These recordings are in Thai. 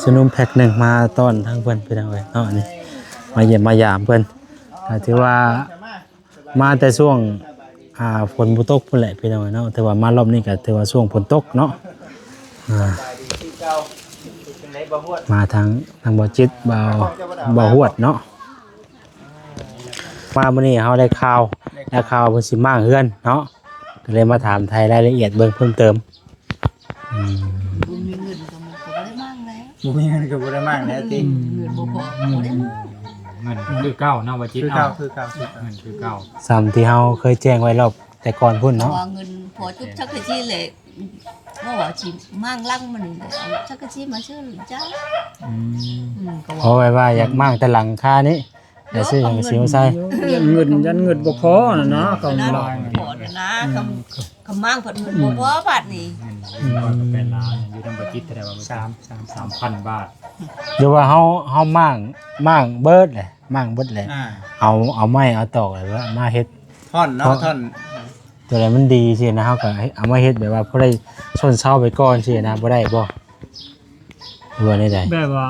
สนุมแพ็คหนึ่งมาต้อนทั้งเพิ่นพี่น้องเอ้ยเนาะนี่มาเยี่ยมมายามเพิ่นก็ถือว่ามาแต่ช่วงฝนบ่ตกพุ่นแหละพี่น้องเอ้ยเนาะแต่ว่ามารอบนี้ก็ถือว่าช่วงฝนตกเนาะมาทางบ่จิตบ่ฮวดเนาะมามื้อนี้เฮาได้ข่าวเพิ่นสิมาเฮือนเนาะก็เลยมาถามไทยรายละเอียดเบิ่งเพิ่มเติมบุญมีเงินก็มันก็บ่ได้มากแล้ว บ่มีเงินก็บ่ได้มากแล้วติ เงินบ่พอบ่ได้มาก เงินคือเก้าเนาะว่าจิต คือ เอา เก่าคือเก่า เงินคือเก้า ซ้ำที่เฮาเคยแจ้งไว้รอบแต่ก่อนพุ่น เพราะ เนาะ ว่าเงินพอจุบชักกะจี้แหละว่าสิมั่งลั่งมันนี่แหละเอาชักกะจี้มาซื้อเจ้าก็ เพราะไว้อยากมั่งแต่หลังคานี้แต่ซื้อหยังสิมาใส่ เงินยันเงินบ่พอน่ะเนาะ ก็ ก็ นั่น ลอย พอนะคำมั่งเพิ่นเงินบ่พอบัดนี้ เป็นล้านอยู่ทางบัจิตแต่ว่า3,000 บาท หรือว่าเฮามั่งเบิดแหละมั่งเบิดแหละเอาไม้เอาตอกอะไรว่ามาเฮ็ด ท่อนเนาะท่อน ตัวอะไรมันดีสินะเฮาก็เอามาเฮ็ดแบบว่าพอได้ชนเช้าไปก่อนสินะบ่ได้บ่หรือว่าได้ แบบว่า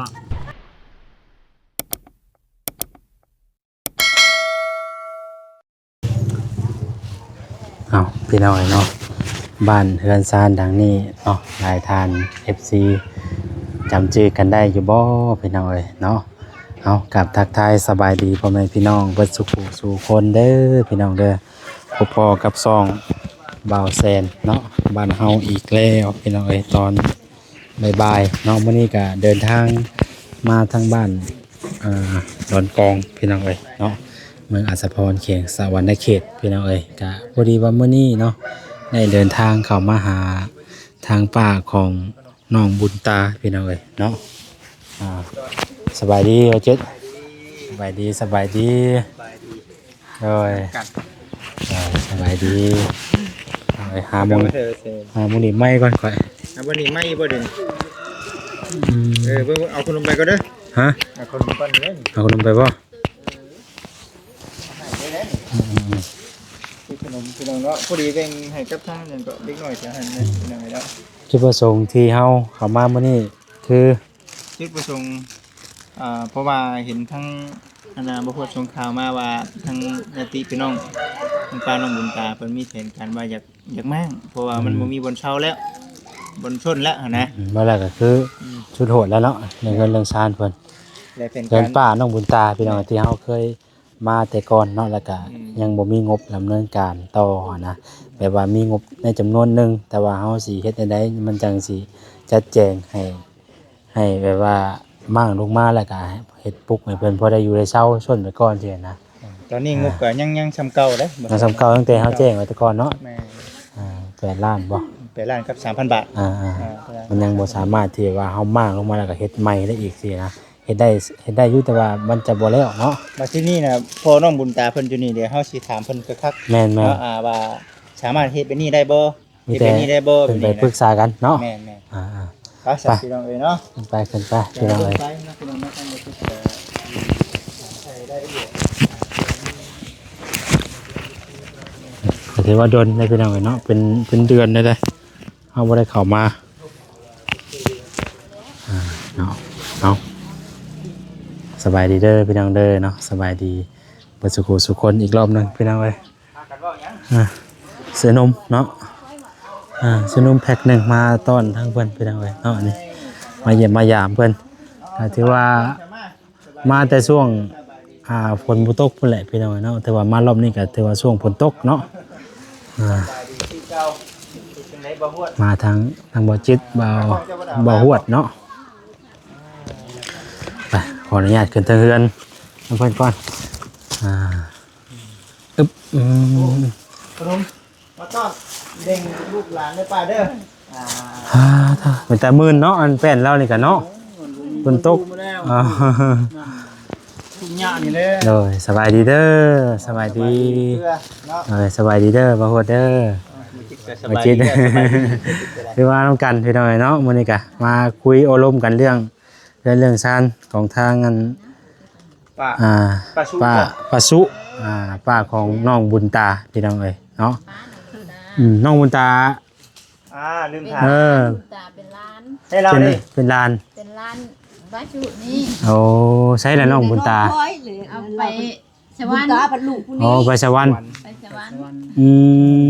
เอาพี่น้อยเนาะบ้านเฮือนซานดังนี้เนาะหลายทาน FC จำชื่อกันได้อยู่บ่พี่น้อยเนาะเอากับทักทายสบายดีพ่อแม่พี่น้องเบิดสุขสู่คนเด้อพี่น้องเด้อพบพอกับซองบ่าวแซนเนาะบ้านเฮาอีกแล้วพี่น้องเอ้ยตอนบ่ายๆเนาะมื้อนี้ก็เดินทางมาทางบ้านดอนกองพี่น้องเอ้ยเนาะเมืองอัสสพรเขตสวรรณเขตพี่น้องเอ้ยก็พอดีว่ามื้อนี้เนาะได้เดินทางเข้ามาหาทางป่าของน้องบุญตาพี่น้องเอ้ยเนาะสบายดีว่าเจ็ดสบายดีโอ้ยสบายดีหาโมงนี่ไม่ก่อนก่อย บ่นี่ไม่บ่เด่นเบิ่งเอาขนมไปก็เด้อ ฮะ เอาขนมก่อนเด้อ เอาขนมไปบ่ ขนมพี่น้องเนาะพอดีแบ่งให้กับทางนั่นก็เล็กน้อยจะให้พี่น้องแล้ว จุดประสงค์ที่เฮาเข้ามามื้อนี้คือ จุดประสงค์เพราะว่าเห็นทั้งบ่พอสงข่าวมาว่าทั้งญาติพี่น้องทางป้าน้องบุญตาเพิ่นมีแผนการว่าอยากมั่งเพราะว่ามันบ่มีบนเช่าแล้วบนชนแล้วนะ เมื่อแรกก็คือชุดโหดแล้วเนาะในเงินเรื่องซานเพิ่น และเป็น เงิ กาน ร ป้าน้องบุญตาพี่น้องที่เฮาเคยมาแต่ก่อนเนาะแล้วก็ยังบ่มีงบดำเนินการต่อนะแบบว่ามีงบในจำนวนหนึงแต่ว่าเฮาสิเฮ็ดจังไดมันจังสิจัดแจงให้แบบว่ามั่งลงมาแล้วก็เฮ็ดปลุกให้เพิ่นพอได้อยู่ได้เช้าชนไปก่อนสินะ ตอนนี้งบก็ยังซ้ำเก่าเด้ มันสำคัญตั้งแต่เฮาแจ้งไว้แต่ก่อนเนาะ แม่ 8ล้านบ่ ไปร้านกับ 3,000 บาท มันยังบ่สามารถที่ว่าเฮามั่งลงมาแล้วก็เฮ็ดใหม่ได้อีกสินะเฮ็ดได้อยู่แต่ว่ามันจะบ่แล้วเนาะ มาที่นี่นะพอน้องบุญตาเพิ่นอยู่นี่เดี๋ยวเฮาสิถามเพิ่นคักๆ แม่น เนาะว่าสามารถเฮ็ดแบบนี้ได้บ่ มี เฮ็ด แต่ แบบนี้ได้บ่ เป็นไปปรึกษากันเนาะ แม่น อ่า ๆไปสักพี่น้องเอ้ยเนาะ ขึ้นไปพี่น้องเอ้ย ไปนะพี่น้องเนาะทางบ่คิดใช้ได้ละเอียด ก็ถือว่าโดนได้พี่น้องเอ้ยเนาะเป็นเดือนได้เฮาบ่ได้เข้ามาเนาะเอาสบายดีเด้อพี่น้องเด้อเนาะสบายดีเบิดสุขคนอีกรอบนึงพี่น้องเอ้ยเสือนมเนาะเสือนมแพ็คหนึ่งมาต้อนทั้งเพิ่นพี่น้องเอ้ยเนาะนี่มาเยี่ยมมายามเพิ่นก็ถือว่ามาแต่ช่วงฝนบ่ตกพุ่นแหละพี่น้องเอ้ยเนาะแต่ว่ามารอบนี้ก็ถือว่าช่วงฝนตกเนาะมาทางบ่จิตบ่ฮวดเนาะไปขออนุญาตขึ้นทางเฮือนเพิ่นก่อนขนมมาต้อนเด้งลูกหลานได้ป่าเด้อเป็นแต่มื่นเนาะอันแป้นแล้วนี่กันเนาะฝนตกทุกหญ้านี่แหละ เลยสบายดีเด้อสบายดีสบายดีเด้อบ่ฮวดเด้อมาจิตคือว่าต้องกันพี่น้อยเนาะมื้อนี้ก็มาคุยโอลมกันเรื่องซานของทางอันป้าสุป้าของน้องบุญตาพี่น้องเอ้ยเนาะน้องบุญตาลืมถามตาเป็นล้าน ให้เราดิ เป็นลาน เป็น ร้านบ้านจุนี่ โอ้ใช้แล้วน้องบุญตา เอาไปส บุ วร ญ รค์ ตาพัดลูกผู้ อ๋อ นี้ ไปสวรรค์ ไปสวรรค์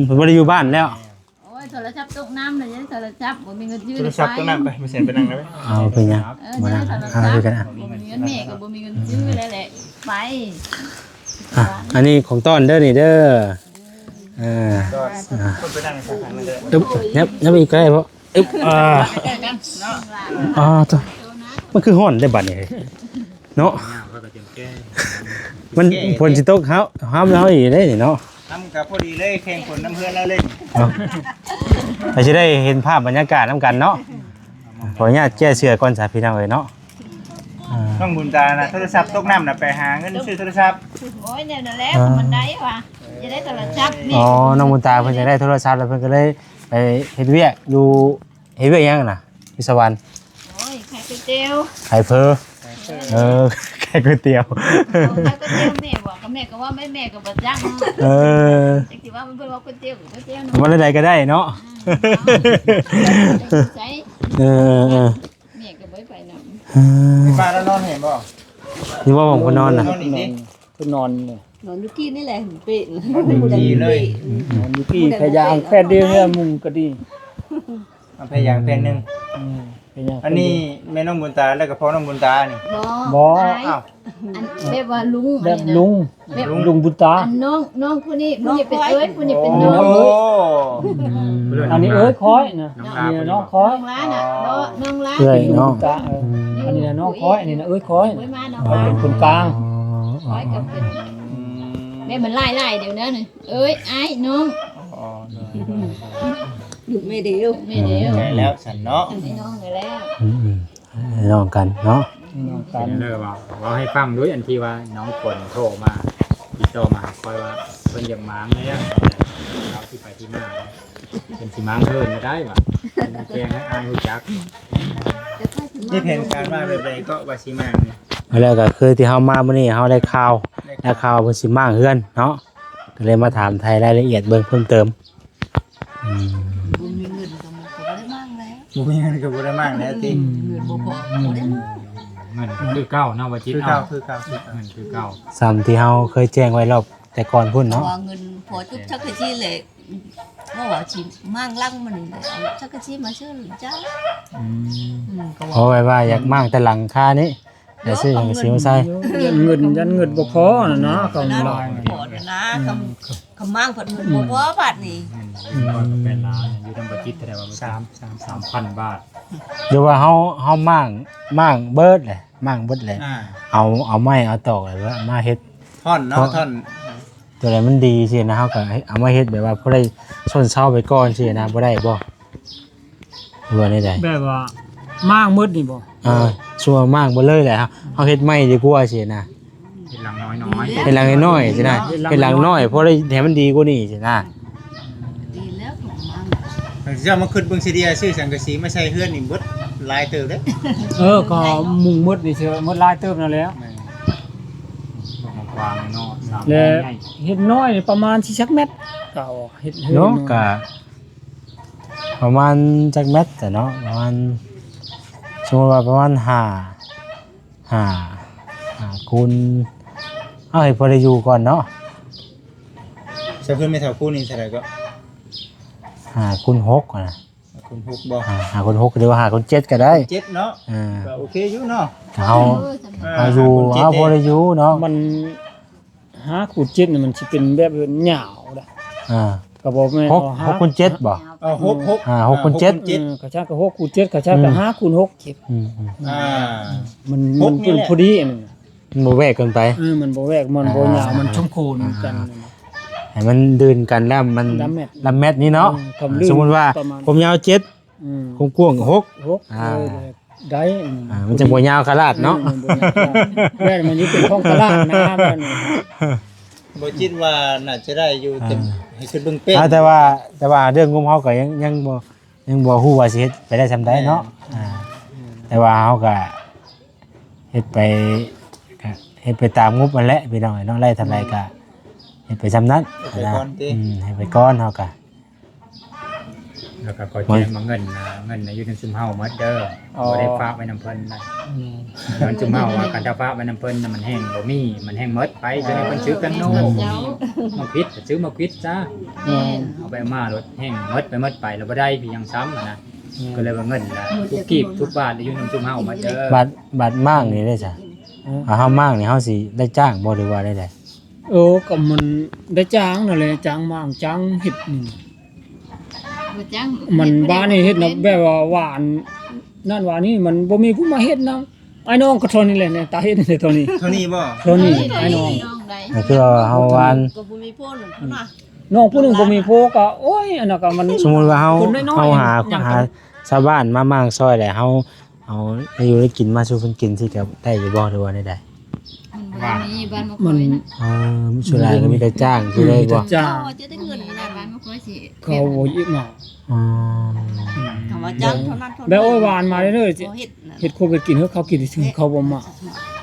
เพิ่นบ่ได้อยู่บ้านแล้ว โอ้ยโทรศัพท์ตกน้ำเลยโทรศัพท์บ่มีเงินยืม โทรศัพท์ต้องนั่งไปไม่เซ็นไปนั่งได้ไหม เอาไปยัง บ่ บ่ ได้ นั่ง โทรศัพ เอา ท์ ด้วยกันอ่ะ บ่มีเงินแม่ก็บ่มีเงินซื้อแล้วแหละไป อ่ะอันนี้ของต้อนเด้อนี่เด้อก็คนไปนั่งข้างๆนั่นเลย อึ๊บยับอีกใกล้บ่อึ๊บใกล้กันเนาะ ตัวมันคือฮ้อนได้บัดนี้เนาะ ก็เตรียมแก้ มันฝนสิตกเฮาห้ามแล้วอีกได้นี่เนาะ ทำกับพอดีเลยแข่งผลน้ำเพื่อนแล้วเล่น เนาะไปสิได้เห็นภาพบรรยากาศนํกันเนาะขออนุญาตแก้เสื้อก่อนจ้ะพี่น้องเอ้ยเนาะ ต้องบุญตานะโทรศัพท์ตกน้ำนะไปหาเงินซื้อโทรศัพท์ โอ้ยเนี่ยนั่นแหละมันได้ว่ะจะได้โทรศัพท์นี่ อ๋อน้องบุญตาเพิ่นจะได้โทรศัพท์แล้วเพิ่นก็เลยไปเฮ็ดเวียกอยู่เฮ็ดเวียกหยังน่ะอยู่สวรรค์ โอ้ยไข่ก๋วยเตี๋ยว ขายเพอขายก๋วยเตี๋ยว ไข่ก๋วยเตี๋ยวแม่บอกกับแม่ก็ว่าแม่ก็บ่จัก เออ จักสิว่ามันเพิ่นว่าก๋วยเตี๋ยวก๋วยเตี๋ยวเนาะ วันใดก็ได้เนาะ ใช่ เออ แม่ก็บ่ไปนำ ป้าแล้วนอนเห็นบ่ นี่ว่าผมคนนอนน่ะ นอนอีกนิด คือนอนเลย นอนอยู่กี้นี่แหละเป็ด ดีเลย นอนอยู่ที่พยางแฟนเดียวเนี่ยมุงก็ดี เอาพยายามเป็นหนึ่ง พยาง อันนี้แม่น้องบุญตาแล้วก็พ่อน้องบุญตานี่ บ่ อ้าว อันแบบว่าลุง แบบลุงลุงบุญตา อันน้องผู้นี้ผู้นี้เป็นเอ้ยผู้นี้เป็น โอ้ น้อง โห อันนี้เอ้ยคอยนะนี่น้องคอย น้องล้านน่ะน้องล้าน เพื่อย ลุง เนาะ บุญตาอันนี้น้องคอยอันนี้นะเอ้ยคอย ไว้มาน้อง อ๋อ ล้าน เป็นคนกลาง คอยก็เป็นแม่มันไล่เดี๋ยวนั้นนี่เอ้ยไอ้น้อง อ๋อ อยู่ไม่เดียว แม่เดียว ใช่แล้วฉันเนาะ ไอ้น้องนี่แล้ว ให้น้องกันเนาะ น้อง กั กัน น เลยว่าให้ฟังด้วยอันที่ว่าน้องคนโทรมาติดต่อมาคอยว่าเพิ่นอยากม้างเนี่ยเราที่ไปที่มาเป็นสิม้างเพิ่นไม่ได้ว่ะแกงให้อายรู้จัก นี่เพลงการว่าแบบใดก็วาชิมาเนี่ย แล้วก็คือที่เฮามามื้อนี้เฮาได้ข่าวเพิ่นสิมาเฮือนเนาะก็เลยมาถามไทยรายละเอียดเบิ่งเพิ่มเติม บุญมีเงินก็มันก็ได้มากแล้ว บ่มีเงินก็บ่ได้มากแล้วติ เงินบ่พอบ่ได้มาก เงินคือเก้าเนาะว่าจิต คือ เอา เก่าคือเก่าคือเก่า เงินคือเก้า ซ้ำที่เฮาเคยแจ้งไว้รอบแต่ก่อนพุ่นเนาะ ว่าเงินพอจุ๊บชักกะชีเลยเมื่อว่าชิมั่งลั่งมันนี่เลยเอาชักกะชีมาชื่อจ้าก็ เพราะว่าอยากมั่งแต่หลังคานี้แต่ซื้อหยังก็สิมาใส่ ยันเงินบ่พอนะเนาะเขา นั่น ลาย พอนะคำมั่งเพิ่นเงินบ่พอบัดนี่ เงินก็เป็นล้านอยู่ทำบัจิตแต่ว่า3,000 บาท หรือว่าเฮามั่งเบิดเลยมั่งเบิดเลย เอาไม้เอาตอกอะไรว่ามาเฮ็ด ท่อนเนาะท่อน ตัวไหนมันดีสินะเฮาก็เอามาเฮ็ดแบบว่าบ่ได้ชนเช้าไปก่อนสินะบ่ได้บ่หรือว่าได้ใด แบบว่า มากมืดนี่บ่ ชัวร์มากบ่เลยแหละเฮาเฮ็ดไม้ดีกว่าสินะ เป็นหลังน้อย เฮ็ดหลังน้อยๆสินะเฮ็ดหลังน้อยเพราะได้ให้มันดีกว่านี้สินะ ดีแล้วถูกมั่ง เจ้ามาขึ้นเบิ่งซีเดียซื้อสังกะสีมาใช้เฮือนนี่เบิดหลายเติบเด้ ก็มุงมืดนี่เชื่อมืดลายเติมนั่นแล้ว ๆกว้างเนาะ3 แล้ว ใหญ่ เฮ็ดน้อยนี่ประมาณ4-6เมตรก็เฮ็ด เนาะก็ประมาณจักเม็ดแต่เนาะประมาณสมมุติว่าประมาณ5คูณเอาให้พอได้อยู่ก่อนเนาะ ใช้เพิ่นไม่เท่าคู่นี่เท่าไหร่ก็ 5คูณ6ก่อนนะ คุณ6บ่ 5คูณ6หรือว่า5คูณ7ก็ได้ 7เนาะก็โอเคอยู่เนาะ เอาอยู่เอาพอได้อยู่เนาะ มัน5ขูด7นี่มันสิเป็นแบบหยาวเด้ก็บ่แม่น 6คูณ7บ่ 6 6คูณ7 กระชากก็6ขูด7กระชากก็5คูณ6เก็บ มันเป็นพอดีอันนั้น มันบ่แวกเกินไป มันบ่แวกมันบ่ยาวมันชมโคนกัน ให้มันดืนกันแล้วมัน ลำแมต นี่เนาะสมมุติว่าผมยาว7ผมกว้าง6 ได้ มันจะบ่ยาวขนาดเนาะ แม่มันนี่เป็นท้องตลาดนะมัน บ่คิดว่าน่าจะได้อยู่แต่ให้ขึ้นเบิ่งเป็น แต่ว่าเรื่องงมเฮาก็ยังบ่ฮู้ว่าสิเฮ็ดไปได้ซำใดเนาะแต่ว่าเฮาก็เฮ็ดไปตามงบมันแหละพี่น้องเนาะไล่ทำไรก็เฮ็ดไปซำนั้น ไปก่อนติ ให้ไปก่อนเฮาก็ แล้วก็ขอแจ้งมาเงินอยู่ในซุมเฮาหมดเด้อบ่ได้ฝากไว้นำเพิ่นนะเงินซุมเฮาว่ากันถ้าฝากไว้นำเพิ่นน่ะมันแห้งบ่มีมันแห้งหมดไปจนให้เพิ่นซื้อกันโน่มาพิษซื้อมาพิษซะ แม่น เอาไปมารถแห้งหมดไปแล้วบ่ได้พี่ยังซ้ำนะก็เลยว่าเงินละทุกกีบทุกบาทอยู่ในซุมเฮาหมดเด้อ บัตรมากนี่ได้จ้ะเฮามากนี่เฮาสิได้จ้างบ่หรือว่าได้ใด ก็มันได้จ้างนั่นแหละจ้างมากจ้างเฮ็ดนี่ บ่จัง มันบ้านนี่เฮ็ดนะแบบว่าหวานนั่นหวานนี่มันบ่มีผู้มาเฮ็ดนํไอ้น้องก็เท่านี้แหละเนี่ยตาเฮ็ดนี่เท่านี้ เท่านี้บ่ เท่านี้ไอ้น้อง ได้ ก็คือว่าเฮาวาน ก็บ่มีพ่นนะ น้องผู้หนึงบ่มีโพก็โอ้ยอันนั้นก็มัน สมมุติว่าเฮา คนน้อยๆ เฮาหา อย่าง หาชาวบ้านมามางซอยแหละเฮาเอาได้อยู่ได้กินมาสู่เพิ่นกินสิก็ได้อยู่บ่หรือว่าได้ใด มันบ่มีบ้านบ่ มั ค่อน ยนะ สุรายก็มีแต่จ้างคือได้บ่ จ้าง เขาจะได้เงิน บ้า นะ นบ่ค่อยสิ เขาบ่ยิบมา อ๋อ คำว่าจ้างเท่านั้นเท่านั้น แบบโอ้ยหวานมาเรื่อยๆสิ บ่เฮ็ดนะ เฮ็ดโคไปกินเฮาเขากินซื่อเขาบ่มา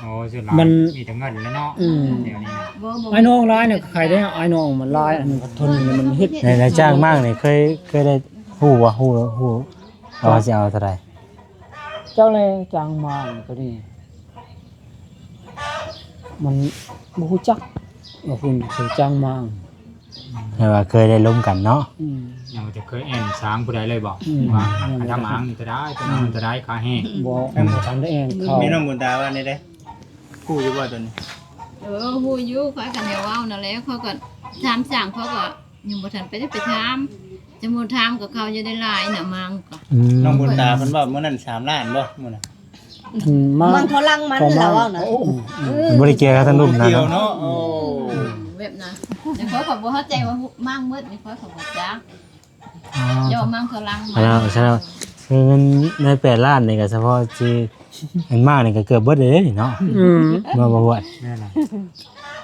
โอ้สุดหลาย มัน มีแต่เงินแล้วเนาะ อืม เดี๋ยวนี้นะ บ่ ไอ้น้องร้ายเนี่ยใครได้ไอ้น้องมันร้ายอันนี้ก็ทนนี่มันเฮ็ด ในจ้างมากนี่เคยได้ฮู้ว่าสิเอาเท่าใด เจ้าเลยจ้างมาก็ดีมันบ่ฮู้จักว่าคุณเคยจ้างมา แต่ว่าเคยได้ล้มกันเนาะ อืม ยังบ่จะเคยแอนช้างผู้ใดเลยบอก อืม ว่าอันทำหางนี่ก็ได้เป็นอันก็ได้ขาแห้ง บ่ทำได้เองเขา แม่น้องบุญตาว่าได้เด้คู่อยู่บ่ตัวนี้ ฮู้อยู่ข้อยก็แนวเว้านั่นแหละเขาก็ถามสั่งเขาก็ยังบ่ทันไปได้ไปถามจำนวนถามกับเขาอยู่ได้หลายน่ะมังก็ น้องบุญตาเพิ่นว่ามื้อนั้น3ล้านบ่มื้อน่ะ มา มันเขาลังมันแล้วเอานะ โอ้ บ่ได้เกี่ยวกับทั้งรูปนะ เกี่ยว เนาะ เนาะโอ้ แบบนั้นแต่เขาก็บ่เข้าใจว่ามังมืดนี่เขาก็บ่จักอย่าว่ามังเขาลัง ใช่แล้วคือเงินใน8ล้านนี่ก็เฉพาะที่อันมากนี่ก็เกือบเบิดเลยนี่เนาะ อืม บ่บ่ว่า แม่น่ะ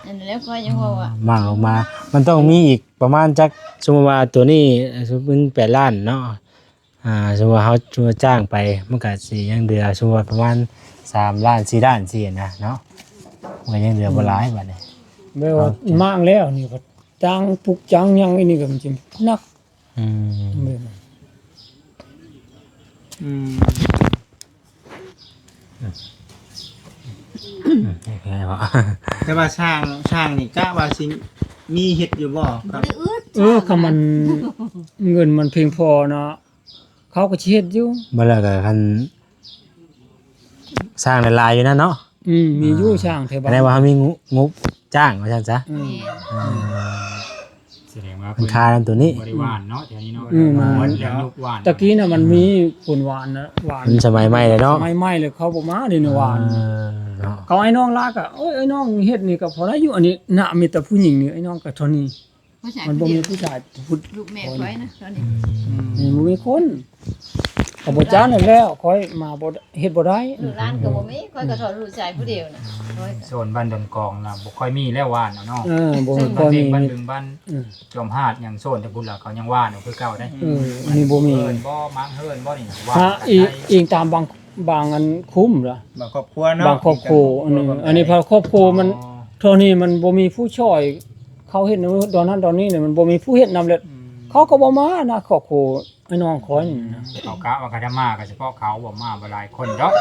นั่นแหล้วก็ยังว่าว่า มากลงมา มันต้องมีอีกประมาณจักสมมุติว่าตัวนี้สมมุติ8ล้านเนาะสมมุติว่าเฮาจ้างไปมันก็สิยังเหลือสมมุติว่าประมาณ3ล้าน4ล้านสินะเนาะมันก็ยังเหลือบ่หลายบัดนี้ แบบว่ามากแล้วนี่ก็จ้างปุกจ้างหยังอันนี้ก็มันสินัก อืม แบบนั้น อืม โอเคบ่ แต่ว่าช่างนี่กะว่าสิมีเฮ็ดอยู่บ่ครับ ได้อึด คำมันเงินมันเพียงพอเนาะเขาก็สิเฮ็ดอยู่ บ่แล้วก็คันสร้างหลายๆอยู่นั่นเนาะ มีอยู่ช่างแถวบ้า แส น ดงว่าเขามีงบจ้างว่าซั่นซะ อืม แสดงว่า มันค่านั้นตัวนี้ บริวารเนาะแถวนี้เนาะ มัน วันแล้วลูกหวาน ตะกี้น่ะมันมีคนหวานนะหวาน มันสมัยใหม่เลยเนาะ ไม่ไหม้เลยเขาบ่มาเดี๋ยวนี้หวาน เนาะ เขาไอ้น้องลากอ่ะโอ้ยไอ้น้องเฮ็ดนี่ก็พอได้อยู่อันนี้น่ะมีแต่ผู้หญิงนี่ไอ้น้องก็เท่านี้ ผู้ชาย มันบ่ ผู้เดี มี ยว ผู้ชายผู้ ลูกแม่ไว้นะตอนนี้ นี่บ่มีคนก็บ่จ้างนั่นแล้วค่อยมาบ่เฮ็ดบ่ได้ ลูกหลานก็บ่มีค่อยก็ทอดลูกชายผู้เดียวนะค่อย โซนบ้านดอนกองน่ะบ่ค่อยมีแล้วหวานเนาะ บ่ โซ มี น พอ บ้านเด็ มี กบ้านดึงบ้าน อืม จอมหาดอย่างโซนแต่พุ่นล่ะเขายังว่าเนาะคือเก่าได้ อันนี้บ่มี เฮินบ่มังเฮินบ่นี่ว่า ฮะอีกตามบางอันคุ้มเหรอบ างครอบครัวเนาะ บางครอบครัวอันนี้พอครอบครัวมันเท่านี้มันบ่มีผู้ช่วยเขาเฮ็ดดอนนั้นดอนนี้เนี่ยมันบ่มีผู้เฮ็ดนำเลยเขาก็บ่มานะครอบครัวไอ้น้องคอยนี่นะ เขากะว่าเขาจะมาก็เฉพาะเขาบ่มาบ่หลายคนดอก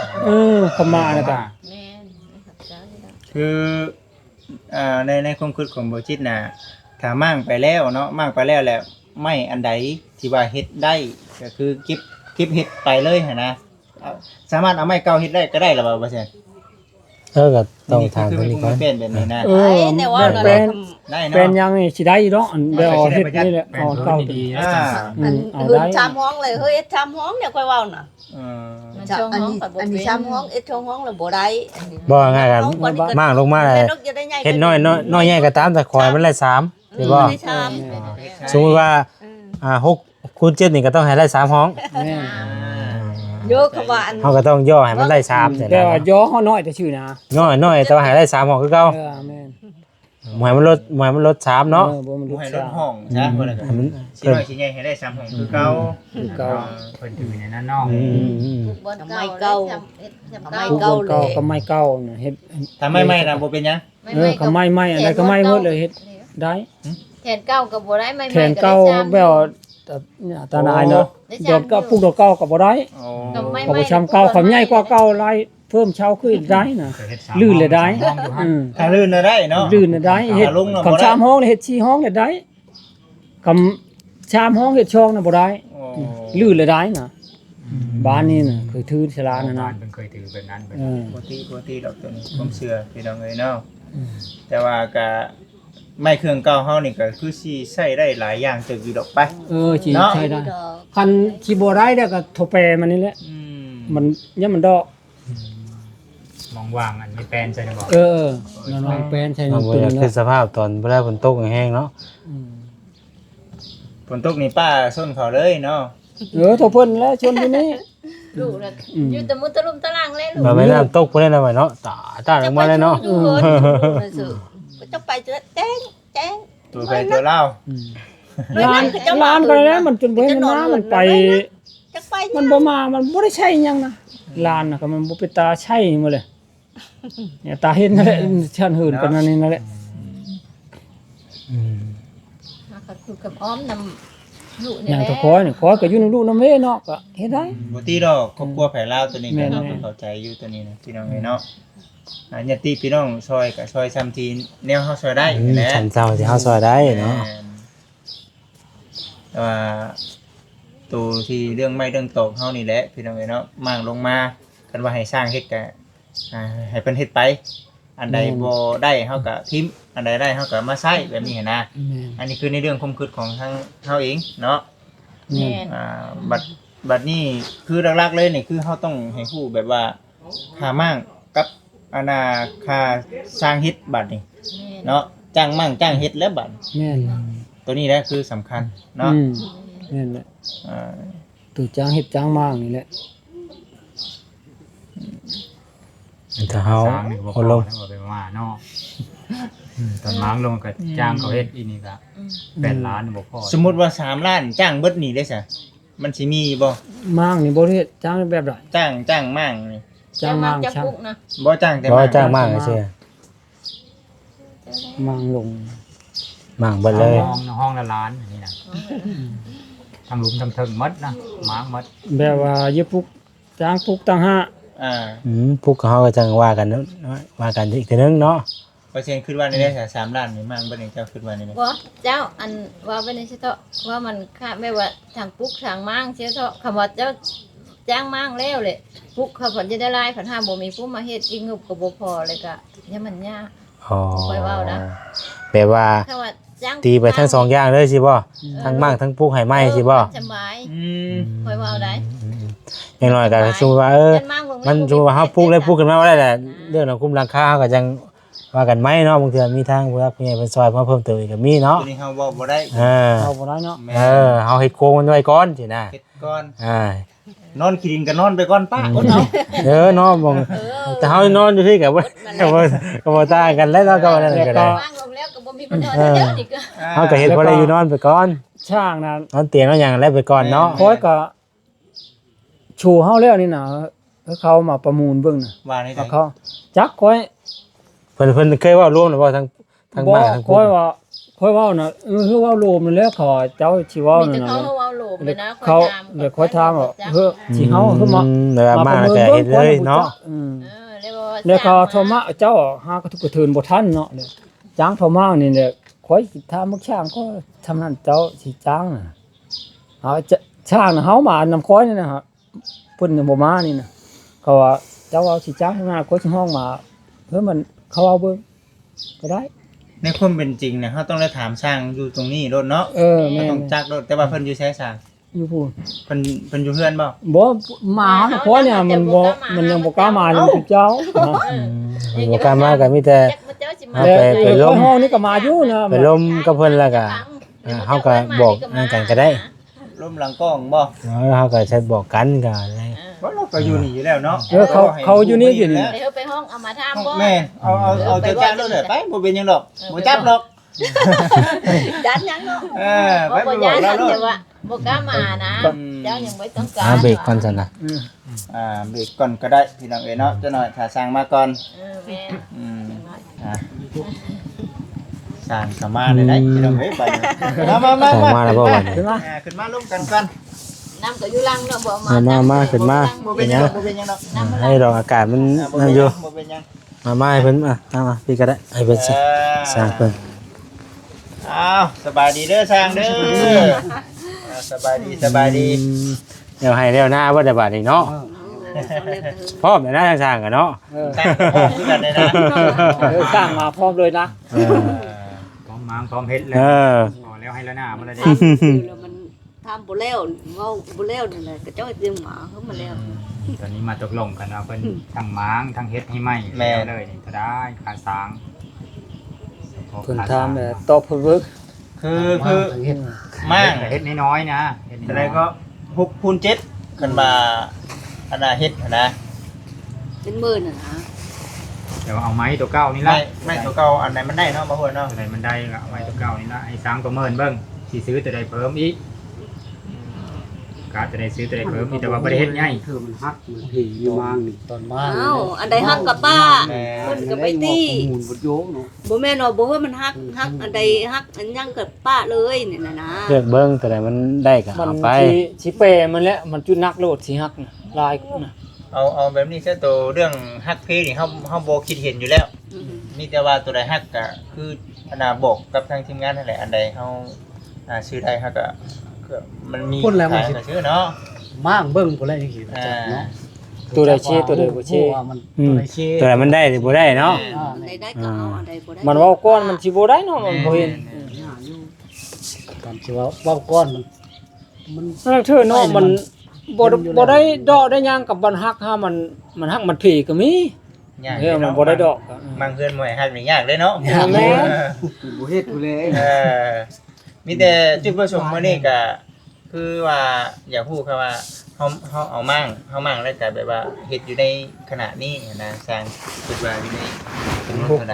เขามาแล้วก็ แม่นจ้านี่ล่ะ คือในความคิดของบ่จิตน่ะถ้ามั่งไปแล้วเนาะมั่งไปแล้วแหละไม่อันใดที่ว่าเฮ็ดได้ก็คือเก็บเฮ็ดไปเลยหั่นนะสามารถเอาไม้เก่าเฮ็ดได้ก็ได้ล่ะบ่ซั่น ก็ต้องทาง คือ ตัว มัน นี้ ค ก่อง น เป็นแบบนี้นะ เอ ไอ้ อ เนี่ยว่าเรา เป็ ได้ น ได้ เป็น เนาะ ยังนี่สิได้อยู่เนาะอันเดี๋ยวเฮ็ดนี่แหละ เป็น เอา พื้ เก่าน ดีๆแล้ว อ่า จัง อัน เอา หืน ได้ ชามห้องเลยเฮ้ยชามห้องเนี่ยค่อยเว้าน่ะ เออ มัน ชา ช่อง อัน ห้อง นี้ ก็บ่ อันนี้ เป็น ชามห้องเอ็ดช่องห้องแล้วบ่ได้อันนี้ บ่ง่ายกันมากลงมาเลยเฮ็ดน้อยใหญ่ก็ตามแต่คอยมันได้3ใช่บ่ ได้ชาม สมมุติว่า6คูณ7นี่ก็ต้องให้ได้3ห้อง แม่น โยกคำว่าอัน เฮาก็ต้องย่อให้มันได้3จัง แต่ ได๋ ว่าย่อเฮาน้อยแต่ชื่อนะ น้อยแต่ว่าให้ได้3ห้องคือเก่า แม่น หมายมันลด3เนาะ บ่มัน บ่ รู้ ให้ล จั ด ก ห้องซะบ่ได้ก็ มัน สิน้อยสิใหญ่ให้ได้3ห้องคือเก่า คือเก่า เพิ่นอยู่ในนั้นเนาะ บ่อนเก่าเฮ็ดจำ ไม่ เก่า เก่าเลย ก็ไม่เก่าน่ะเฮ็ด ถ้าไม่น่ะบ่เป็นหยัง ก็ไม่อะไรก็ไม่หมดเลยเฮ็ดได้ แทนเก่าก็บ่ได้ไม่ แทนเก่าแบบ เนี่ยตานายเนาะดอกก็ปลูกดอกเก่าก็บ่ได้ โอ้ ก็ไม่ ก็บ่ชำเก่าเขาใหญ่กว่าเก่าหลายเพิ่มเช้าขึ้นได้น่ะ เคยเฮ็ดสาม ลื่นเลยได้ ห้องอยู่หั่น ถ้าลื่นน่ะได้เนาะ ลื่นน่ะได้เฮ็ด ลงน่ะบ่ คำ ได้ ชามห้องเฮ็ด4ห้องเลยได้คำชามห้องเฮ็ดช่องน่ะบ่ได้ โอ้ ลื่นเลยได้น่ะบ้านนี่น่ะเคยถือชลานั่น บ้า น่ะ นเพิ่นเคยถือแบบนั้นแบบ เออ ปกติดอกตัวนี้ผมเชื่อพี่น้องเอ้ยเนาะแต่ว่าก็ไม้เครื่องเก่าเฮานี่ก็คือสิใช้ได้หลายอย่างตึกอยู่ดอกไป สิ เนาะ ใช้ได้ ดอก คันสิบ่ได้แล้วก็โทรแปรมันนี่แหละ อืม มันเนี่ยมันดอก มองวางอันมีแปลนใช่ไหมบอก น้องๆแปรนใช้ มัน น้ำ บ่ ตัว อยาก นั้น ขึ้น นะ สภาพตอนเวลาฝนตกแห้งๆเนาะ ฝนตกนี่ป้าส้นเขาเลยเนาะ โทรเพิ่นแล้วชนอยู่นี่ ลูกน่ะอยู่แต่มุตะลุมตะลางเลยลูก บ่แม่นน้ำตกพุ่นได้เนาะตาลงมาเลยเนาะ อยู่เฮินอยู่ก็จะไปจะแจ้ง ตัวไปตัวเล่า ร้านก็แล้วมันจนบ่เห็นมันมามันไป จะไป มันบ่มามันบ่ได้ใช้หยังนะร้านน่ะก็มันบ่เป็นตาใช้มาเลยเนี่ยตาเห็นนั่นแหละชั้นหื่นกันนั่นนี่นั่นแหละ ก็คือกับอ้อมนำลูก อ นี่ ย่าง แหละ ตะคอยนี่คอยก็อยู่ในลูกน้ำเว้เนาะก็เฮ็ดได้ บ่ตีดอกครอบครัวไผลาวตัวนี้ แม่ ก็ น เฮาก็เข้าใจอยู่ตัวนี้นะพี่น้องเอ้ยเนาะญาติพี่น้องซอยก็ซอยซ้ำทีแนวเฮาซอยได้นี่แหละ ฉันเจ้าสิเฮาซอยได้เนาะ แต่ว่าตัวที่เรื่องไม้เรื่องตอกเฮานี่แหละพี่น้องเอ้ยเนาะมั่งลงมาคันว่าให้สร้างเฮ็ดก็ให้เพิ่นเฮ็ดไป อันใดบ่ได้เฮาก็ทิมอันใดได้เฮาก็มาใช้แบบนี้หันนะ แม่น อันนี้คือในเรื่องความคิดของทางเฮาเองเนาะ แม่น แม่น บัดนี้คือหลักๆเลยนี่คือเฮาต้องให้ฮู้แบบว่าค่ามั่งกับอันน่ะค่าสร้างเฮ็ดบัดนี้เนาะจ้างมั่งจ้างเฮ็ดแล้วบัด แม่น ตัวนี้แหละคือสำคัญเนาะ แม่นแหละ อ่า ตัวจ้างเฮ็ดจ้างมากนี่แหละ ถ้าเฮา สร้างนี่บ่พ เอา อ ลง แล้วบ่ไปว่าเนาะตอนม้างลงก็จ้างเขาเฮ็ดอีนี่ก็8 ล้านบ่พอ สมมุติว่า3ล้านจ้างเบิดนี่ได้ซะมันสิมีบ่ มากนี่บ่ได้เฮ็ดจ้างแบบใด จ้างมั่งนี่ จ้างมาก จะ ช่าง ปุ๊กนะ บ่จ้างแต่ บ่ มั่ง จ้างมากเชื่อ มางลง มากเบิดเลย ห้องละล้านอันนี้นะทางหลุมทางเทิงหมดนะม้างหมด แบบว่าอย่าปลุกจ้างปลุกต่างหาก พวกเขาก็จังว่ากันเนาะว่ากันอีกทีนึงเนาะ เปอร์เซ็นต์คิดว่านี่ได้ซะ3ล้านนี่มั่งเบิดนี่เจ้าคิดว่านี่ได้ บ่เจ้าอันว่าไปในเฉาะว่ามันค่าไม่ว่าทางปุ๊กทางมั่งเฉาะคำว่าเจ้าจ้างมั่งแล้วเลยปุ๊กเขาผลจะได้ลายผันห้าบ่มีผู้มาเฮ็ดอีกงบก็บ่พอเลยก็ยังมันยาก อ๋อ ค่อยเว้านะ แปลว่า ถ้าว่าจ้าง ตีไปทั้งสองอย่างเลยสิบ่ทั้งมากทั้งปลูกให้ไหม้สิบ่ สบาย อืม ค่อยเว้าได้ อย่างน้อยก็สมมุติว่ามันสมมุติว่าเฮาปลูกแล้วปลูกขึ้นมาบ่ได้แหละเรื่องของคุมราคาเฮาก็จังว่ากันไหมเนาะบางเทื่อมีทางผู้รักผู้ใหญ่เพิ่นซอยมาเพิ่มเติมอีกก็มีเนาะ ตัวนี้เฮาเว้าบ่ได้ เอาบ่ได้เนาะ แม่ เฮาเฮ็ดโครงมันไว้ก่อนสินะ เฮ็ดก่อน อ่าน อนขี้ดินก็นอนไปก่อนป้าอดเอา เนาะบ่แต่เฮานอนอยู่ที่ก็บ่ต่างกันแล้วเนาะก็ว่านั่นก็ได้ ว่างลงแล้วก็บ่มีปัญหาเดียวอีกก็ เฮาก็เฮ็ดพอได้อยู่นอนไปก่อน ช่างน่ะ นอนเตียงนอนหยังแล้วไปก่อนเนาะ คอยก็ชูเฮาแล้วนี่น่ะเขามาประมูลเบิ่งน่ะ ว่าในได เขาจักคอย เพิ่นเคยเว้ารวมหรือบ่ทั้งบ้านทั้ง คอยว่าน่ะคือว่าโลมนั่นแหล้วขอเจ้าสิเว้า มี นั่น แต่ น่ะ เขาเว้าโหลมเลยนะ เขาเดี๋ยวคอยถามว่าเฮ้อสิเฮาคือมา เวลามาแล้วก็เฮ็ดเลยเนาะ แล้วเขาโทรมาเจ้าหากระทุกกระเทินบ่ทันเนาะเนี่ยจ้างโทรมานี่แหละคอยสิถามมักช่างก็ทำนั้นเจ้าสิจ้างน่ะเอาจะช่างน่ะเฮามานำคอยนี่นะฮะเพิ่นยังบ่มานี่น่ะเขาว่าเจ้าเอาสิจ้างข้างหน้าก็สิห้องมาเพื่อมันเขาเอาเบิ่งก็ได้ ในความเป็นจริงเนี่ยเฮาต้องได้ถามช่างอยู่ตรงนี้โดนเนาะ แม่ ต้องจักโดนแต่ว่าเพิ่นอยู่ใช้ช่าง อยู่พูน เพิ่นอยู่เฮือนบ่ บ่มาหาคอยเนี่ยมันยังบ่กล้ามาอยู่คือเจ้านะ บ่กล้ามาก็มีแต่ เอาไปลง ห้องนี้ก็มาอยู่นะ ไปล้มกับเพิ่นแล้วก็เฮาก็บอกกันก็ได้ ล้มหลังกล้องบ่ เฮาก็ใช้บอกกันก็ได้ บ่เราก็อยู่นี่อยู่แล้วเนาะ เขาอยู่นี่อยู่นี่ เดี๋ยวไปห้องเอามาถามบ่ แม่เอาเจ้าจ้างโดนเลยไปบ่เป็นหยังดอกบ่จับดอก ดันยังเนาะ ไป บ่ บ่ ย้าย เรา นั่น เนาะ แต่ว่าบ่กล้ามานะเจ้ายังไม่ต้องการ เบรกก่อนซั่นน่ะ เบรกก่อนก็ได้พี่น้องเอ้ยเนาะจักหน่อยถ้าสร้างมาก่อน แม่ อ่า สร้างเข้ามาเลยได้พี่น้องเอ้ยไปมา ออกมาแล้วบ่บัดนี้ ขึ้นมา ขึ้นมาร่วมกันกัน น้ำก็อยู่ลังเนาะบ่ มาขึ้นมา บ่เป็นหยังบ่เป็นหยังเนาะ ให้ดอกอากาศมันนั่นอยู่ บ่เป็นหยัง มาให้เพิ่นมาพี่ก็ได้ให้เพิ่นสิสร้างเพิ่น อ้าวสบายดีเด้อสร้างเด้อสบายดี เดี๋ยวให้เดี๋ยวหน้าบ่ได้บาดนี้เนาะพร้อมแล้วนะสร้างกันเนาะ สร้างพร้อมกันเลยนะ สร้างมาพร้อมเลยนะ เออ พร้อมมังพร้อมเฮ็ดแล้ เอ ว อ พอแล้วให้แล้วหน้ามาแล้วเด้ แล้วมันทำบ่แล้วเว้าบ่แล้วนั่นแหละก็เจ้าเตรียมหมาเฮามาแล้ว ตอนนี้มาตกลงกันว่าเพิ่นทั้งมังทั้งเฮ็ดให้ไหมแล้วเลยนี่ก็ได้ค่าสร้าง เพิ่นทำตอบเพิ่นเวิร์ก คือมั่ง เฮ็ดน้อยๆนะเฮ็ด อะไร น้อย ก็6คูณ7กันมาอันน่ะเฮ็ดนะ เป็นหมื่นน่ะนะ เดี๋ยวเอาไม้ตัวเก่านี่ละ ไม่ตัวเก่าอันไหนมันได้เนาะบ่ฮู้เนาะ ตัวใดมันได้ก็เอาไม้ตัวเก่านี่ละไอ้สร้างตัวเมินเบิ่งสิซื้อตัวใดเพิ่มอีกกะจะได้ซื้อตัวใดเพิ่มอีกแต่ว่าบ่ได้เฮ็ดใหญ่ คือมันฮักมันผีอยู่มางนี่ตอนมา อ้าวอันใดฮักกับป้าเพิ่นก็ไปตี มูลบดโยกเนาะ บ่แม่นว่าบ่ว่ามันฮักอันใดฮักอันยังกับป้าเลยนี่นะ เลือกเบิ่งแต่ใดมันได้ก็ มัน เอาไป สิเปมันแหละมันจุนักโลดสิฮักน่ะลายน่ะ เอาแบบนี้ซะตัวเรื่องฮักเพนี่เฮาบ่คิดเห็นอยู่แล้ว มีแต่ว่าตัวใดฮักก็คืออันน่ะบอกกับทางทีมงานนั่นแหละอันใดเฮาชื่อใดฮักก็มันมีขายก็ชื่อเนาะ มางเบิ่งพุ่นแหละจังซี่นะจ๊ะเนาะ ตัวใดเชตัวใดบ่เช ว่ามันตัวใดเช แต่ใดมันได้หรือบ่ได้เนาะ อันใดได้ก็เอาอันใดบ่ได้ มันเว้าก้อนมันสิบ่ได้เนาะมันบ่เห็น ตอนที่ว่าก้อนมัน นั่นเธอเนาะมันบ่ได้ดอกได้หยังกับมันฮักหามันฮักมันผีก็มี ยาก เฮ้ยมันบ่ได้ดอก บางเพื่อนบ่ให้ฮักนี่ยากเลยเนาะ แม่ บ่เฮ็ดพุ่นเลย มีแต่จุดประสงค์มื้อนี้ก็คือว่าอยากพูดคือว่าเฮาเอามั่งแล้วก็แบบว่าเฮ็ดอยู่ในขณะนี้นะสร้างคิดว่าอยู่ในเป็นเท่าใด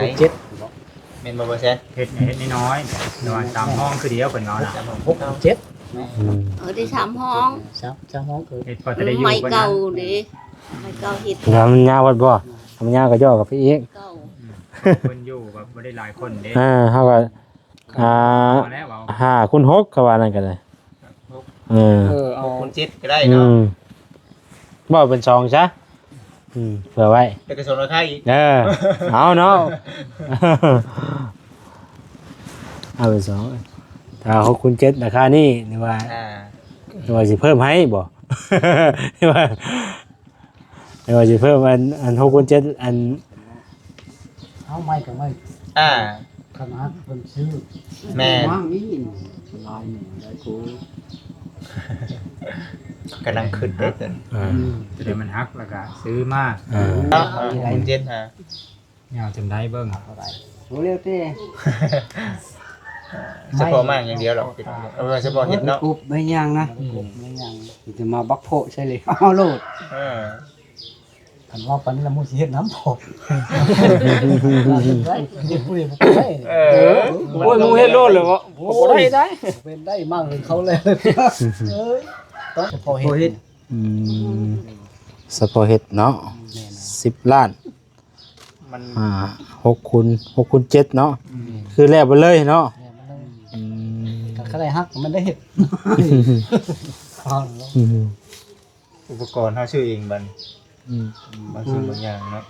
7 แม่นบ่แซ่ เฮ็ดน้อยๆแต่ว่าตามห้องคือเดียวเพิ่นเนาะนะ 6 7 ได้3ห้อง 3ห้องคือ เฮ็ดพอจะได้อยู่ ไม้ เพิ่น เก่า นะ เด้ไม้เก่าเฮ็ด แล้วมันยาววัดบ่มันยาวก็ย่อกับพี่อีก เก่า เพิ่นอยู่แบบบ่ได้หลายคนเด้ เฮาก็พอแล้วเอา 5คูณ6ก็ว่านั่นก็ได้เออ เอา คนจิตก็ได้เนาะ บ่เป็นซองซะเผื่อไว้ แต่ก็สนราคาอีก เอาเนาะ เอาเป็น2ถ้า6คูณ7ราคานี้นี่ว่าสิเพิ่มให้บ่ นี่ว่าสิเพิ่มอัน6คูณ7อัน เอาไม้ก็ไม้ ขนาดเพิ่นซื้อ แม่ มางนี่ลายนี่ได้กู กำลังขึ้นได้จน จะได้มันฮักแล้วก็ซื้อมา เนาะคนจิตยาวจำได้เบิ่ง โหเร็วเต้ เฉพาะมากอย่างเดียวหรอกเอาเฉพาะเฮ็ดเนาะ อุบไม่ยังนะไม่ยังจะมาบักโพใช่เลยเอาโลดคันว่าปันละมุสิเฮ็ดน้ำพอได้เฮ็ดผู้ใดบ่ได้ โอ้ยมึงเฮ็ดโลดเลยบ่บ่ได้ เป็นได้มากเลยเขาเลยเอ้ยต้องพอเฮ็ด สปอร์เฮ็ดเนาะ10 ล้าน มัน 6คูณ7เนาะคือแล้วไปเลยเนาะ ก็ได้ฮักมันได้เฮ็ด อุปกรณ์เฮาชื่อเองบัดบางสิ่งบางอย่างเนาะ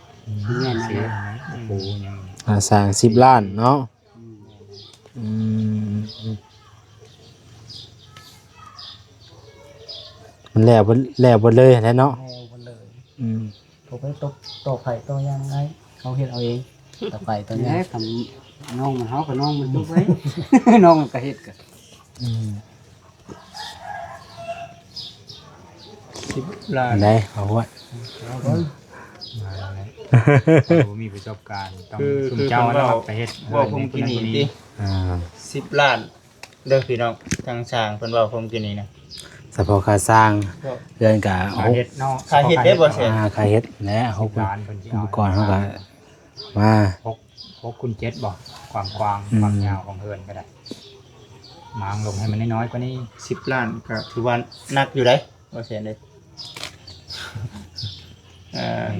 แม่น เสีย นะ โอ้ยัง สร้าง10 ล้านเนาะมันแล้วบ่เลยแหละเนาะ แล้วมันเลยผมไปตกไผ่ตัวยังไงเขาเฮ็ดเอาเองตกไผ่ตัวนี้ทำน้องมันเฮากับน้องมันดูไว้ น้องมันก็เฮ็ดกัน ล้าน ได้เอาไว้ มาแล้วแหละบ่มีประสบการณ์ต้องซุ่มเจ้าแล้วไปเฮ็ด ว่าผมกินนี่ติ 10 ล้านเด้อพี่น้องทางสร้างเพิ่นว่าผมกินนี่นะ เฉพาะค่าสร้างเดือนกะ ค่าเฮ็ดเนาะ ค่าเฮ็ดได้บ่เสีย ค่าเฮ็ดและ ล้านเพิ่นสิ อุ เอา ปกรณ์เฮาก็มา 6คูณ7บ่ความกว้างความยาวของเฮือนก็ได้มางลงให้มันน้อยๆกว่านี้ 10 ล้านก็ถือว่านักอยู่ได้บ่เสียเด้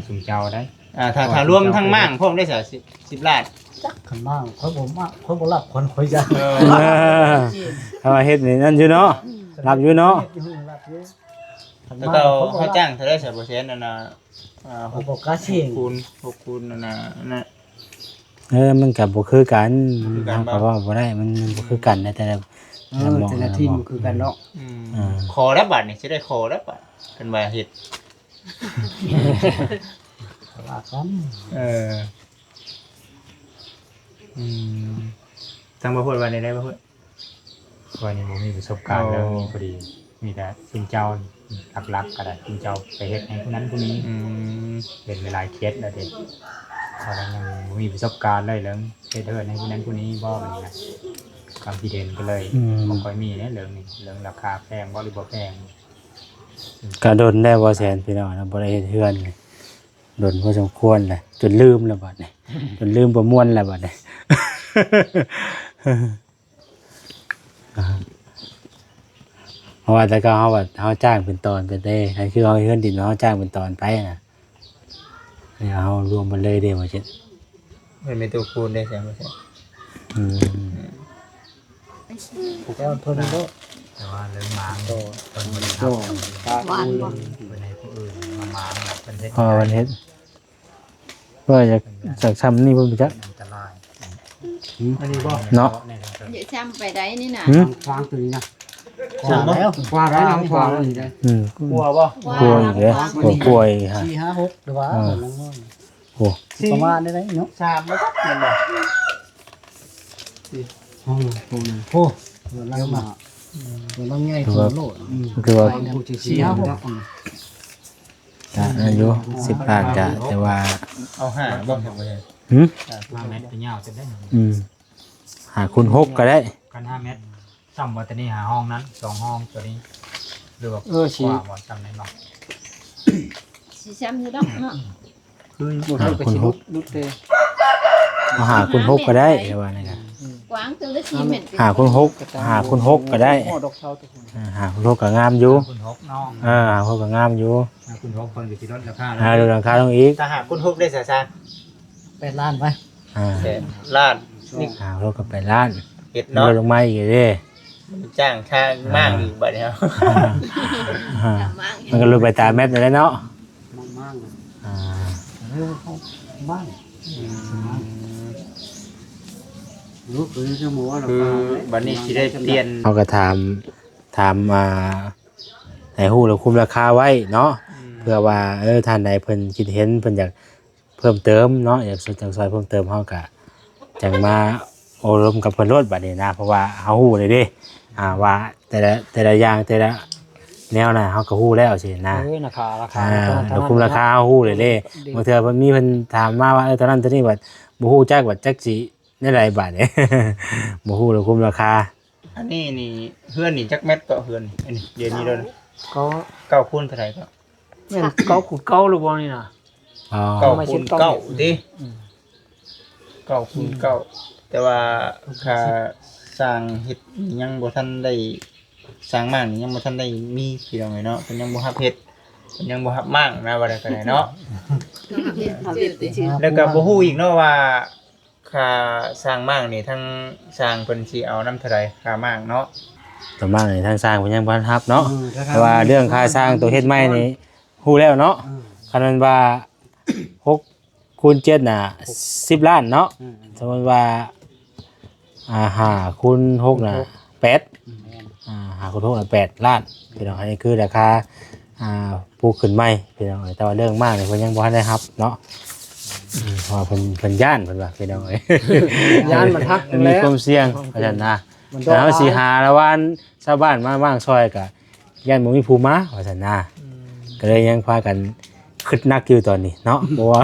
สุ่มเจ้าได้ ถ้ารวมทั้งมั่งพร้อมได้10ล้าน จักขันบ้างค่อยบ่มาค่อยบ่รับคนค่อยจะ เอาเฮ็ดนี่นั่นอยู่เนาะรับอยู่เนาะ รับอยู่ขัน แล้ว บ้า ก็ ง เขาจ้างเท่าได้ใส่เปอร์เซ็นต์นั่นน่ะ เขาบอกกล้าเสี่ยง 6 คูณนั่นน่ะนะ มันก็บ่คือกัน คือกัน เฮาก็ว่าบ่ได้มันบ่คือกันนะแต่ละ แต่ละที่มันคือกันเนาะ ขอรับบัตรนี่สิได้ขอรับบัตรกันว่าเฮ็ด ว่ากัน ทางบ่พูดว่าได้บ่พูด ว่านี่บ่มีประสบการณ์เรื่องนี้พอดีมีแต่สุ่มเจ้าหลักๆก็ได้สุ่มเจ้าไปเฮ็ดให้ผู้นั้นผู้นี้เป็นเวลาเคสแล้วเด็กเพราะนั้นยังบ่มีประสบการณ์เลยเรื่องเฮ็ดให้ผู้นั้นผู้นี้บ่มันนะความคิดเห็นก็เลยบ่ค่อยมีในเรื่องนี้เรื่องราคาแพงบ่หรือบ่แพง ก็โดนได้บ่แสนพี่น้องนะบ่ได้เฮ็ดเฮือนเลยโดนพอสมควรแหละจนลืมแล้วบัดนี้จนลืมประมวลแล้วบัดนี้ เพราะว่าแต่ก็เฮาจ้างเป็นตอนเป็นเด้นั่นคือเฮาเฮือนดินเฮาจ้างเป็นตอนไปน่ะนี่เฮารวมมันเลยเด้ว่าเจ็ด เป็นตัวคูณได้ใช่บ่ใช่ ก็เพิ่นก็ แต่ว่าเรื่องหมางเพิ่นบ่ได้ โต ทำ ตาดู เพิ่นให้ผู้อื่นมาหมางเพิ่นเฮ็ด พอวันเฮ็ดว่าจากซ้ำนี่เพิ่นไปจัก อันตราย อันนี้บ่ เนาะ เดี๋ยวช้ำไปได้นี่น่ะ ฟังตัวนี้นะฟังแล้วฟังแล้วน้องฟังแล้วนี่ได้ กลัวบ่ กลัวอีกแล้วกลัวอีกฮะ 4 5 6หรือว่า โอ้ ประมาณนี้ได้เนาะ 3บ่แม่นบ่ ห้องตัวนึงโอ้เรามาเราง่ายตัวโลด คือว่า 4 5 6 จะอายุ10 ล้านจะแต่ว่า เอา5บ่ใช่บ่ใช่ หึ 5 เมตรจะยาวจะได้ หาคุณ6ก็ได้ กัน5 เมตรซ้ำว่าตัวนี้หาห้องนั้น2ห้องตัวนี้หรือว่ากว่าบ่ซ้ำในบ่ สิช้ำอยู่ดอกเนาะ คือบ่ได้ไปสิลุดเต เอาหาคุณ6ก็ได้แต่ว่านี่ครับ กว้างถึงได้4เมตร หาคุณ6ก็ได้ ดอกเช้าตัว หาคุณ6ก็งามอยู่ คุณ6น้อง หา6ก็งามอยู่ คุณ6คนก็สิลดราคา ดูหลังคาลงอีก ถ้าหากคุณ6ได้ซะ 8 ล้านไป 8ล้านนี่ หา6ก็8 ล้าน เฮ็ด ล เนาะ ดลงมาอีกเด้ จ้างค่ามากอีกบัดนี้ครับ มันก็ลดไปตามเม็ดนั่นแหละเนาะ มาก อ่า ๆเข้าบ้านลูกคือจะหมูเรา คือบัดนี้สิได้เปลี่ยน เขาก็ถามให้ฮู้แล้วคุมราคาไว้เนาะเพื่อว่าท่านใดเพิ่นคิดเห็นเพิ่นอยากเพิ่มเติมเนาะอยากซอยเพิ่มเติมเฮาก็จังมาอบรมกับเพิ่นโลดบัดนี้นะเพราะว่าเฮาฮู้เลยเด้ว่าแต่ละอย่างแต่ละแนวน่ะเฮาก็ฮู้แล้วสินะ ราคา เราคุมราคาเฮาฮู้เลยเด้บางเทื่อเพิ่นมีเพิ่นถามมาว่าตอนนั้นตอนนี้ว่าบ่ฮู้จักว่าจักสิได้หลายบาทเด้ บ่ฮู้เราคุมราคา อันนี้นี่เฮือนนี่จักเม็ดก็เฮือนอันนี้เดี๋ยวนี้แล้วนะ ก็ 9คูณเท่าไหร่ก็ แม่นเก้าขุดเก้าหรือบ่นี่นะ อ๋อ 9คูณ9ดิ9คูณ9แต่ว่าค่าสร้างเฮ็ดนี่ยังบ่ทันได้สร้างมากนี่ยังบ่ทันได้มีพี่น้องเนาะเพิ่นยังบ่รับเฮ็ดเพิ่นยังบ่รับมากนะว่าได้ก็ได้เนาะแล้วก็บ่ฮู้อีกเนาะว่าค่าสร้างมากนี่ทั้งสร้างเพิ่นสิเอานำเท่าใดค่ามากเนาะ ต่อมานี่ทางสร้างเพิ่นยังบ่รับเนาะแต่ว่าเรื่องค่าสร้างตัวเฮ็ดใหม่นี่ฮู้แล้วเนาะคันมันว่า6คูณ7น่ะ10 ล้านเนาะสมมุติว่า5คูณ6น่ะ85คูณ6น่ะ8ล้านพี่น้องอันนี้คือราคาปลูกขึ้นใหม่พี่น้องแต่ว่าเรื่องมากนี่เพิ่นยังบ่ทันได้รับเนาะเพราะว่าเพิ่นย่านเพิ่นว่าพี่น้องเอ้ย ย่านมันฮัก มันมีความเสี่ยงเพราะฉะนั้นนะแต่เฮาสิหาละวันชาวบ้านมาว่างซอยก็ย่านบ่มีผู้มาเพราะฉะนั้นนะก็เลยยังพากันคิดหนักอยู่ตอนนี้เนาะเพราะว่า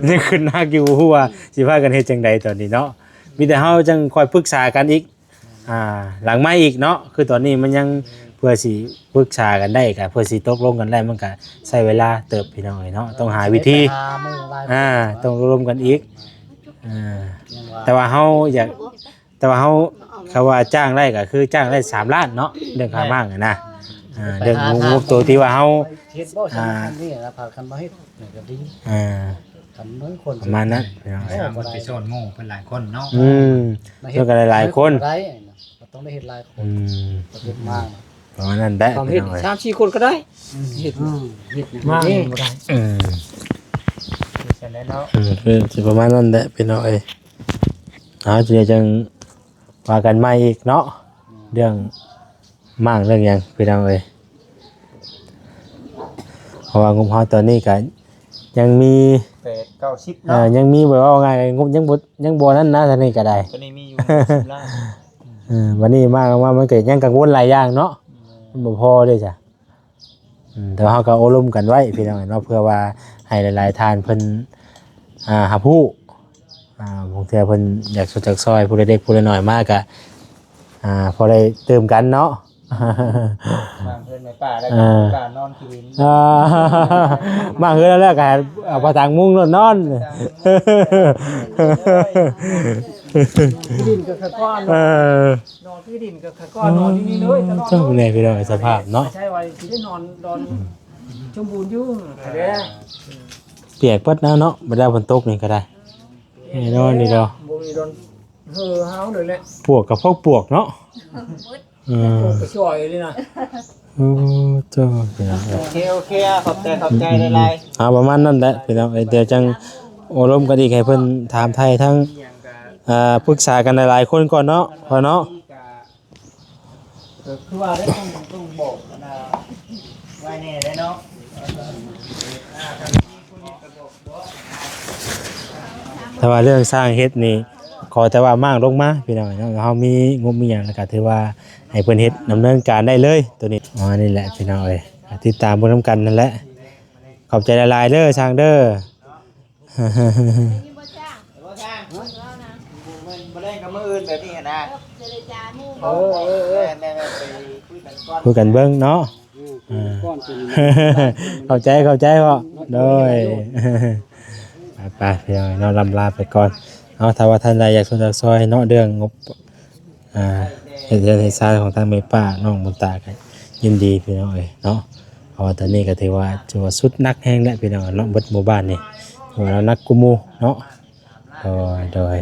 ยังคิดหนักอยู่ว่าสิพากันเฮ็ดจังไดตอนนี้เนาะมีแต่เฮาจังคอยปรึกษากันอีกหลังไม้อีกเนาะคือตอนนี้มันยังเพื่อสิปรึกษากันได้ก็เพื่อสิตกลงกันได้มันก็ใช้เวลาเติบพี่น้องเนาะต้องหาวิธีต้องรวมกันอีกแต่ว่าเฮาอยากเขาว่าจ้างได้ก็คือจ้างได้3 ล้านเนาะเรื่องค่ามากนะ เรื่องงบตัวที่ว่าเฮา เฮ็ดบ่ซั่นนี่ล่ะพากันบ่เฮ็ดนี่ก็ดี อ่า กันน้อยคน ประมาณนั้นพี่น้องเอ้ย มันไปซ่อนโง่เพิ่นหลายคนเนาะ เรื่องกันหลายๆคน ได้ก็ต้องได้เฮ็ดหลายคนก็เฮ็ดมาก ประมาณนั้นแหละ ความ พี่ เฮ็ด น้องเอ้ย 3-4คนก็ได้เฮ็ด เฮ็ด มาก นี่ บ่ได้ เสร็จแล้วเนาะ คือสิประมาณนั้นแหละพี่น้องเอ้ยเดี๋ยวจังว่ากันใหม่อีกเนาะเรื่องมั่งเรื่องหยังพี่น้องเอ้ยเพราะว่างบเฮาตอนนี้ก็ยังมี 8-90เนาะ ยังมีแบบว่าไงงบยังบ่นั่นนะท่านนี้ก็ได้ ตอนนี้มีอยู่10ล้าน วันนี้มากว่ามันเกิดยังกังวลหลายอย่างเนาะมันบ่พอเด้จ้ะแต่ว่าเฮาก็อบรมกันไว้พี่น้องเนาะเพื่อว่าให้หลายๆท่านเพิ่นหาผู้บางเทื่อเพิ่นอยากสดจากซอยผู้เล็กผู้น้อยมากก็พอได้เติมกันเนาะ บางเพิ่นในป่าแล้วก็ป่านอนคืน มาเฮือแล้วก็เอาผ้าตางมุ้งนอน ดินก็ขะก้อน เออน อนที่ดินก็ขะก้อนนอนที่นี่เลยตลอด เจ้าแน่พี่น้องสภาพเนาะ ใช่ว่าสิได้นอนชมบูรณ์อยู่แท้ เปียกเปิดแล้วเนาะบ่ได้ฝนตกนี่ก็ได้นี่นอนนี่ดอก บ่มีโดนเฮาเลยแหละ ปวกกับพวกปวกเนาะไปช่วยเลยนะ โอ้เจ้าพี่น้อง โอเคขอบใจหลาย ประมาณนั้นแหละพี่น้องเดี๋ยวจังอบรมกันอีกให้เพิ่นถามไทยทั้งปรึกษากันหลายๆคนก่อนเนาะพอเนาะ คือว่าได้ต้องบอกนะไว้แน่ได้เนาะ แต่ว่าเรื่องสร้างเฮ็ดนี่ขอแต่ว่ามากลงมาพี่น้องเนาะเฮามีงบมีหยังแล้วก็ถือว่าให้เพิ่นเฮ็ดดำเนินการได้เลยตัวนี้นี่แหละพี่น้องเอ้ยติดตามเบิ่งนำกันนั่นแหละขอบใจหลายๆเด้อช่างเด้อ มาเล่นกับมืออื่นแบบนี้นะ แม่ไปคุยกันก่อน คุยกันเบิ่งเนาะ ก้อนตัวนี้ เข้าใจพ่อโดย ไปพี่น้องเนาะลำลาไปก่อนเอาถ้าว่าท่านใดอยากสนใจซอยเนาะเรื่องงบเฮ็ดเรือนเฮ็ดซานของทางแม่ป้าน้องบุญตาก็ยินดีพี่น้องเอ้ยเนาะเพราะว่าตอนนี้ก็ถือว่าสุดนักแฮงแล้วพี่น้องเนาะเบิดหมู่บ้านนี่ถือว่าเรานักกุมูเนาะโดย